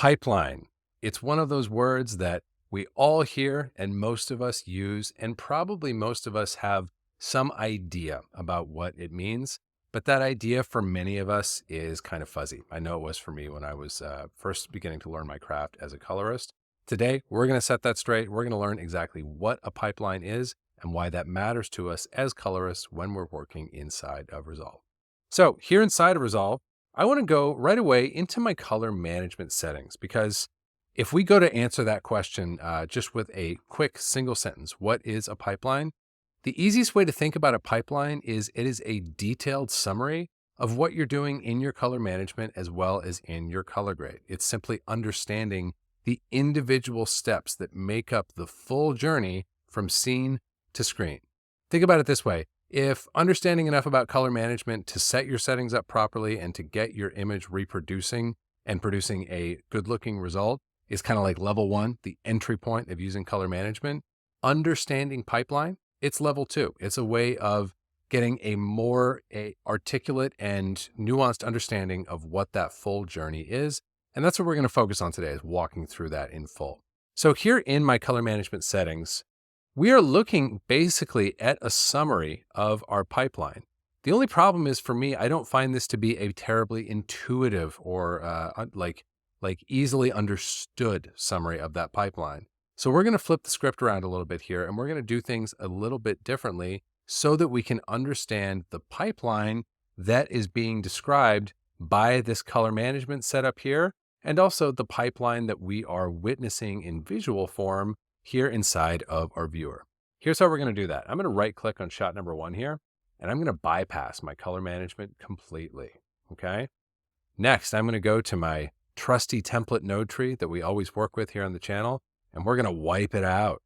Pipeline. It's one of those words that we all hear and most of us use, and probably most of us have some idea about what it means. But that idea for many of us is kind of fuzzy. I know it was for me when I was first beginning to learn my craft as a colorist. Today, we're going to set that straight. We're going to learn exactly what a pipeline is and why that matters to us as colorists when we're working inside of Resolve. So here inside of Resolve, I want to go right away into my color management settings, because if we go to answer that question just with a quick single sentence, what is a pipeline? The easiest way to think about a pipeline is it is a detailed summary of what you're doing in your color management as well as in your color grade. It's simply understanding the individual steps that make up the full journey from scene to screen. Think about it this way. If understanding enough about color management to set your settings up properly and to get your image reproducing and producing a good-looking result is kind of like level 1, the entry point of using color management, understanding pipeline, it's level 2. It's a way of getting a more articulate and nuanced understanding of what that full journey is. And that's what we're going to focus on today, is walking through that in full. So here in my color management settings, we are looking basically at a summary of our pipeline. The only problem is, for me, I don't find this to be a terribly intuitive or like easily understood summary of that pipeline. So we're going to flip the script around a little bit here, and we're going to do things a little bit differently so that we can understand the pipeline that is being described by this color management setup here, and also the pipeline that we are witnessing in visual form here inside of our viewer. Here's how we're going to do that. I'm going to right click on shot number 1 here, and I'm going to bypass my color management completely. Okay. Next, I'm going to go to my trusty template node tree that we always work with here on the channel, and we're going to wipe it out.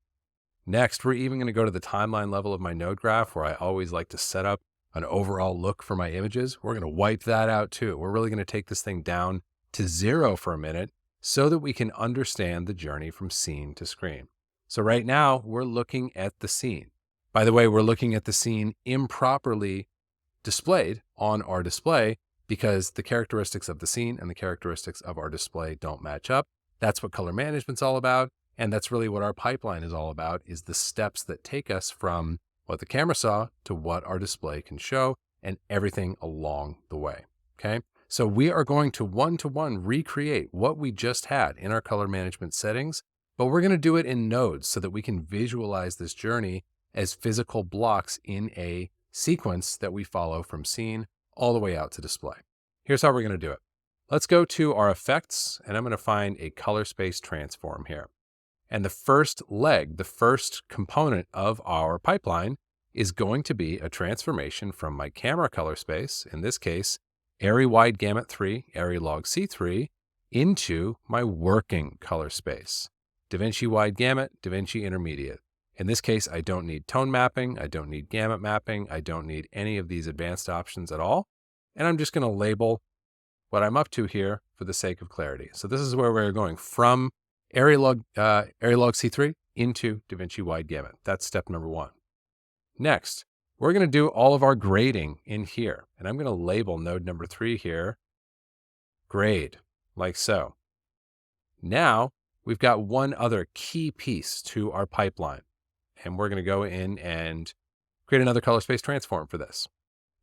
Next, we're even going to go to the timeline level of my node graph, where I always like to set up an overall look for my images. We're going to wipe that out too. We're really going to take this thing down to 0 for a minute so that we can understand the journey from scene to screen. So right now we're looking at the scene. By the way, we're looking at the scene improperly displayed on our display because the characteristics of the scene and the characteristics of our display don't match up. That's what color management's all about. And that's really what our pipeline is all about, is the steps that take us from what the camera saw to what our display can show, and everything along the way. Okay. So we are going to one-to-one recreate what we just had in our color management settings, but we're going to do it in nodes so that we can visualize this journey as physical blocks in a sequence that we follow from scene all the way out to display. Here's how we're going to do it. Let's go to our effects, and I'm going to find a color space transform here. And the first leg, the first component of our pipeline, is going to be a transformation from my camera color space, in this case, Arri Wide Gamut 3, Arri Log C3, into my working color space. DaVinci Wide Gamut, DaVinci Intermediate. In this case, I don't need tone mapping, I don't need gamut mapping, I don't need any of these advanced options at all. And I'm just going to label what I'm up to here for the sake of clarity. So this is where we're going from Arri Log C3 into DaVinci Wide Gamut. That's step number 1. Next, we're going to do all of our grading in here. And I'm going to label node number 3 here, grade, like so. Now, we've got one other key piece to our pipeline. And we're going to go in and create another color space transform for this.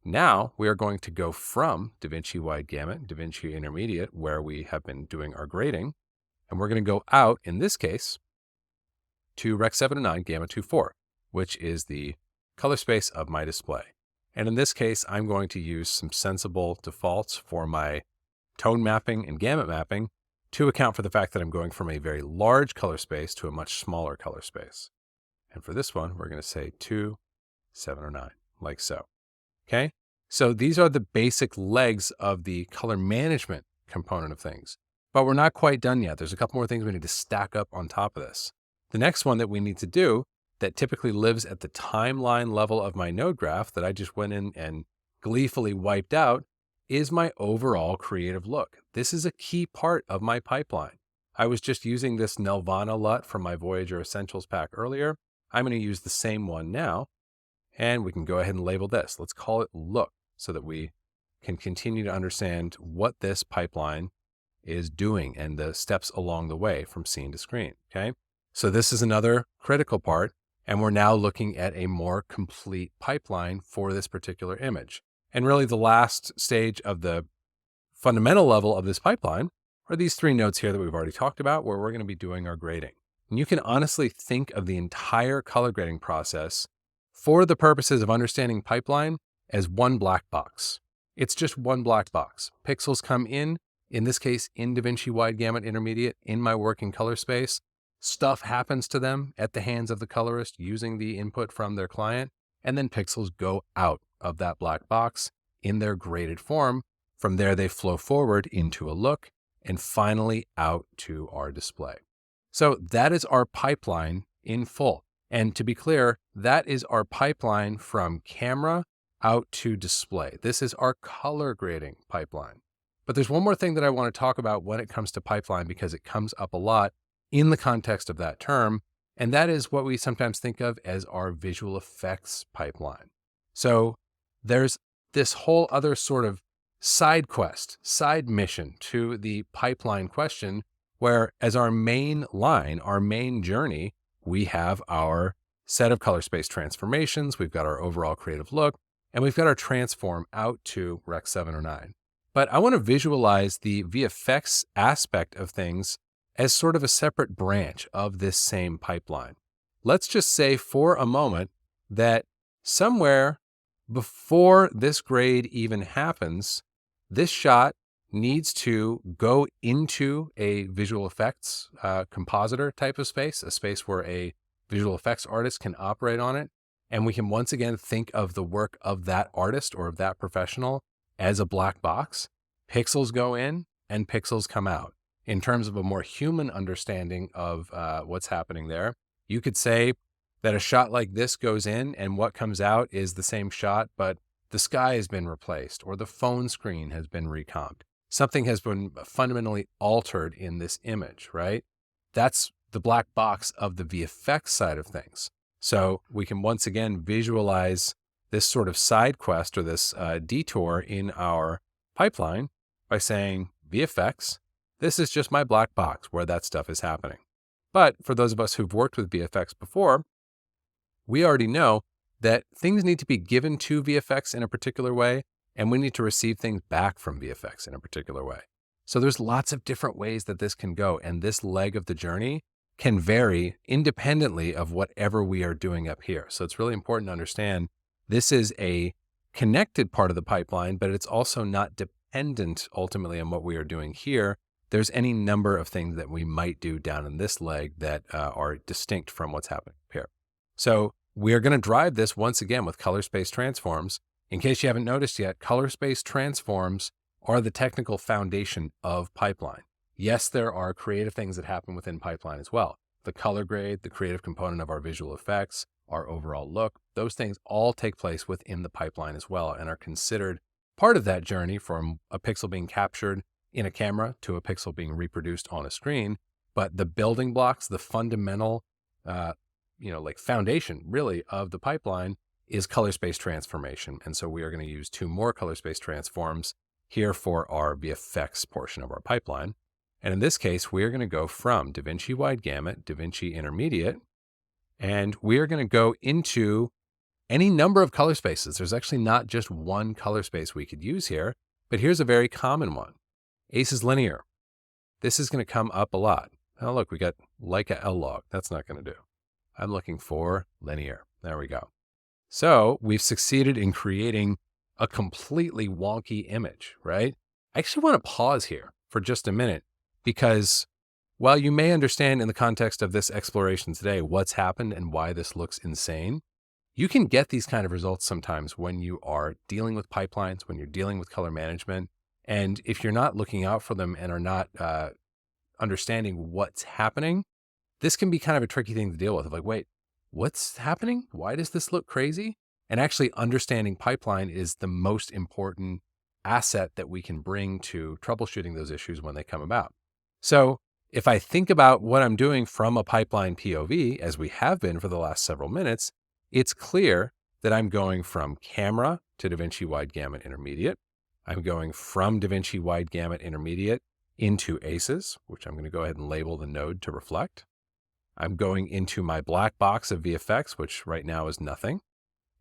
Now, we are going to go from DaVinci Wide Gamut, DaVinci Intermediate, where we have been doing our grading, and we're going to go out, in this case, to Rec 709 Gamma 24, which is the color space of my display. And in this case, I'm going to use some sensible defaults for my tone mapping and gamut mapping to account for the fact that I'm going from a very large color space to a much smaller color space. And for this one, we're going to say 2709, like so. Okay? So these are the basic legs of the color management component of things. But we're not quite done yet. There's a couple more things we need to stack up on top of this. The next one that we need to do, that typically lives at the timeline level of my node graph that I just went in and gleefully wiped out, is my overall creative look. This is a key part of my pipeline. I was just using this Nelvana LUT from my Voyager Essentials pack earlier. I'm going to use the same one now, and we can go ahead and label this. Let's call it look so that we can continue to understand what this pipeline is doing and the steps along the way from scene to screen, okay? So this is another critical part, and we're now looking at a more complete pipeline for this particular image. And really the last stage of the fundamental level of this pipeline are these 3 nodes here that we've already talked about, where we're going to be doing our grading. And you can honestly think of the entire color grading process for the purposes of understanding pipeline as one black box. It's just one black box. Pixels come in this case, in DaVinci Wide Gamut Intermediate, in my working color space. Stuff happens to them at the hands of the colorist using the input from their client, and then pixels go out of that black box in their graded form. From there, they flow forward into a look and finally out to our display. So that is our pipeline in full. And to be clear, that is our pipeline from camera out to display. This is our color grading pipeline. But there's one more thing that I want to talk about when it comes to pipeline, because it comes up a lot in the context of that term, and that is what we sometimes think of as our visual effects pipeline. So there's this whole other sort of side quest, side mission to the pipeline question, where as our main line, our main journey, we have our set of color space transformations, we've got our overall creative look, and we've got our transform out to Rec 7 or 9. But I want to visualize the VFX aspect of things as sort of a separate branch of this same pipeline. Let's just say for a moment that somewhere before this grade even happens, this shot needs to go into a visual effects compositor type of space, a space where a visual effects artist can operate on it. And we can once again think of the work of that artist or of that professional as a black box. Pixels go in and pixels come out. In terms of a more human understanding of what's happening there, you could say that a shot like this goes in and what comes out is the same shot, but the sky has been replaced or the phone screen has been recomped. Something has been fundamentally altered in this image, right? That's the black box of the VFX side of things. So we can once again visualize this sort of side quest or this detour in our pipeline by saying VFX, this is just my black box where that stuff is happening. But for those of us who've worked with VFX before, we already know that things need to be given to VFX in a particular way, and we need to receive things back from VFX in a particular way. So there's lots of different ways that this can go, and this leg of the journey can vary independently of whatever we are doing up here. So it's really important to understand this is a connected part of the pipeline, but it's also not dependent ultimately on what we are doing here. There's any number of things that we might do down in this leg that are distinct from what's happening here. So we're going to drive this once again with color space transforms. In case you haven't noticed yet, color space transforms are the technical foundation of pipeline. Yes, there are creative things that happen within pipeline as well. The color grade, the creative component of our visual effects, our overall look, those things all take place within the pipeline as well and are considered part of that journey from a pixel being captured in a camera to a pixel being reproduced on a screen. But the building blocks, the fundamental, like foundation really of the pipeline is color space transformation. And so we are going to use 2 more color space transforms here for our VFX portion of our pipeline. And in this case, we are going to go from DaVinci Wide Gamut, DaVinci Intermediate, and we are going to go into any number of color spaces. There's actually not just one color space we could use here, but here's a very common one. ACES Linear. This is going to come up a lot. Oh, look, we got Leica L-Log. That's not going to do. I'm looking for linear. There we go. So we've succeeded in creating a completely wonky image, right? I actually want to pause here for just a minute, because while you may understand in the context of this exploration today what's happened and why this looks insane, you can get these kind of results sometimes when you are dealing with pipelines, when you're dealing with color management. And if you're not looking out for them and are not understanding what's happening, this can be kind of a tricky thing to deal with. Like, wait, what's happening? Why does this look crazy? And actually understanding pipeline is the most important asset that we can bring to troubleshooting those issues when they come about. So if I think about what I'm doing from a pipeline POV, as we have been for the last several minutes, it's clear that I'm going from camera to DaVinci Wide Gamut Intermediate. I'm going from DaVinci Wide Gamut Intermediate into ACES, which I'm going to go ahead and label the node to reflect. I'm going into my black box of VFX, which right now is nothing.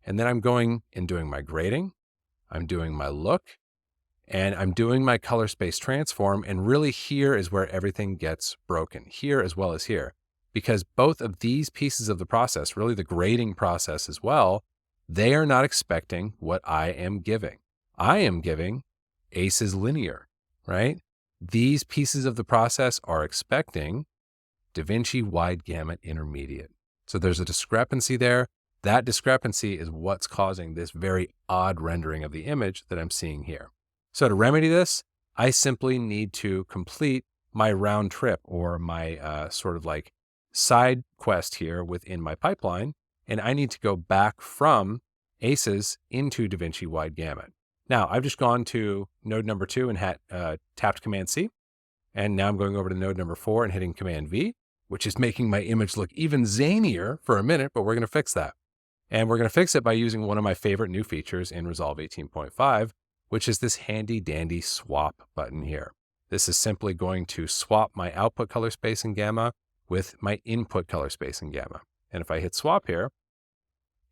And then I'm going and doing my grading. I'm doing my look, and I'm doing my color space transform. And really here is where everything gets broken, here as well as here, because both of these pieces of the process, really the grading process as well, they are not expecting what I am giving. I am giving ACES linear, right? These pieces of the process are expecting DaVinci wide gamut intermediate. So there's a discrepancy there. That discrepancy is what's causing this very odd rendering of the image that I'm seeing here. So to remedy this, I simply need to complete my round trip, or my sort of like side quest here within my pipeline. And I need to go back from ACES into DaVinci wide gamut. Now I've just gone to node number 2 and tapped Command C. And now I'm going over to node number 4 and hitting Command V, which is making my image look even zanier for a minute, but we're going to fix that. And we're going to fix it by using one of my favorite new features in Resolve 18.5, which is this handy dandy swap button here. This is simply going to swap my output color space and gamma with my input color space and gamma. And if I hit swap here,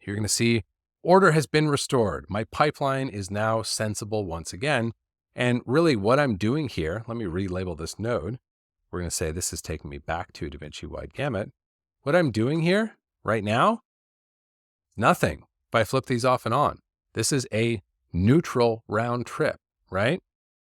you're going to see order has been restored. My pipeline is now sensible once again. And really what I'm doing here, let me relabel this node. We're going to say this is taking me back to DaVinci wide gamut. What I'm doing here right now, nothing. If I flip these off and on, this is a neutral round trip, right?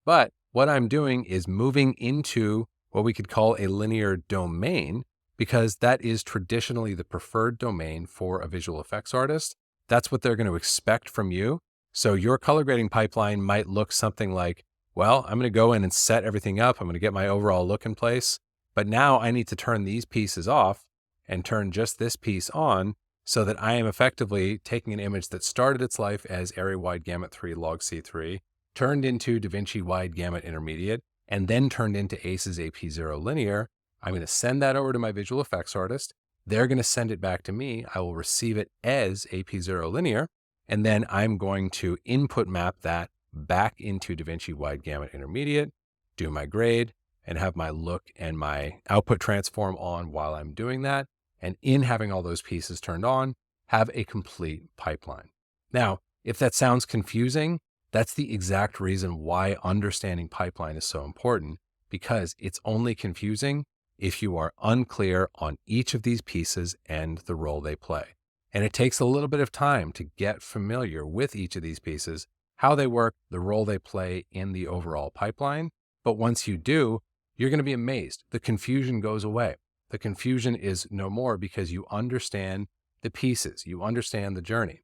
But what I'm doing is moving into what we could call a linear domain, because that is traditionally the preferred domain for a visual effects artist. That's what they're going to expect from you. So your color grading pipeline might look something like, well, I'm going to go in and set everything up. I'm going to get my overall look in place. But now I need to turn these pieces off and turn just this piece on, so that I am effectively taking an image that started its life as Area Wide Gamut 3 Log C3, turned into DaVinci Wide Gamut Intermediate, and then turned into ACES AP0 Linear. I'm going to send that over to my visual effects artist. They're going to send it back to me. I will receive it as AP0 Linear, and then I'm going to input map that back into DaVinci Wide Gamut Intermediate, do my grade, and have my look and my output transform on while I'm doing that. And in having all those pieces turned on, have a complete pipeline. Now, if that sounds confusing, that's the exact reason why understanding pipeline is so important, because it's only confusing if you are unclear on each of these pieces and the role they play. And it takes a little bit of time to get familiar with each of these pieces, how they work, the role they play in the overall pipeline. But once you do, you're going to be amazed. The confusion goes away. The confusion is no more because you understand the pieces, you understand the journey.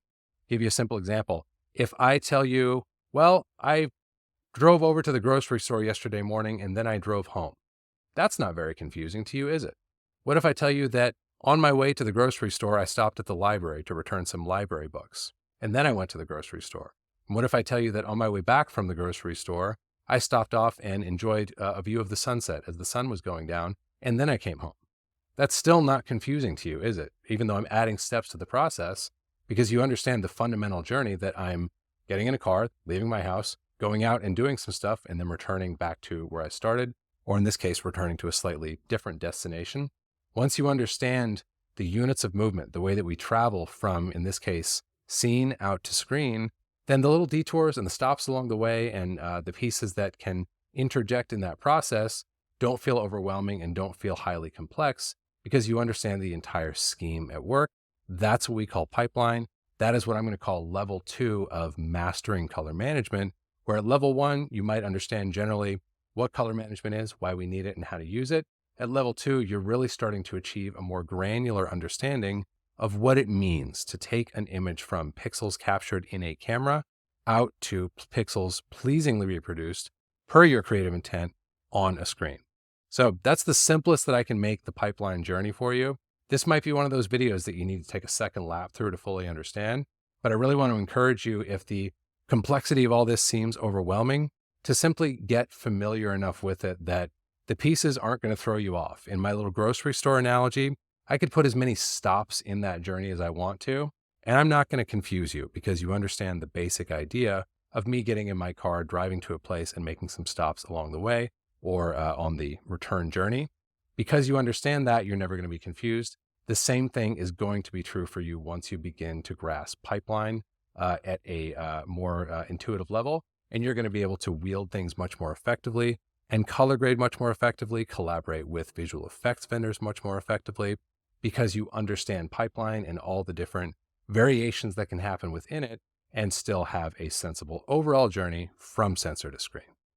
Give you a simple example. If I tell you, well, I drove over to the grocery store yesterday morning and then I drove home. That's not very confusing to you, is it? What if I tell you that on my way to the grocery store, I stopped at the library to return some library books, and then I went to the grocery store? And what if I tell you that on my way back from the grocery store, I stopped off and enjoyed a view of the sunset as the sun was going down, and then I came home? That's still not confusing to you, is it? Even though I'm adding steps to the process, because you understand the fundamental journey that I'm getting in a car, leaving my house, going out and doing some stuff, and then returning back to where I started, or in this case, returning to a slightly different destination. Once you understand the units of movement, the way that we travel from, in this case, scene out to screen, then the little detours and the stops along the way and the pieces that can interject in that process don't feel overwhelming and don't feel highly complex, because you understand the entire scheme at work. That's what we call pipeline. That is what I'm going to call level 2 of mastering color management, where at level 1, you might understand generally what color management is, why we need it, and how to use it. At level 2, you're really starting to achieve a more granular understanding of what it means to take an image from pixels captured in a camera out to pixels pleasingly reproduced per your creative intent on a screen. So that's the simplest that I can make the pipeline journey for you. This might be one of those videos that you need to take a second lap through to fully understand, but I really want to encourage you, if the complexity of all this seems overwhelming, to simply get familiar enough with it that the pieces aren't going to throw you off. In my little grocery store analogy, I could put as many stops in that journey as I want to, and I'm not going to confuse you because you understand the basic idea of me getting in my car, driving to a place and making some stops along the way. or on the return journey. Because you understand that, you're never going to be confused. The same thing is going to be true for you once you begin to grasp pipeline at a more intuitive level, and you're going to be able to wield things much more effectively and color grade much more effectively, collaborate with visual effects vendors much more effectively, because you understand pipeline and all the different variations that can happen within it and still have a sensible overall journey from sensor to screen.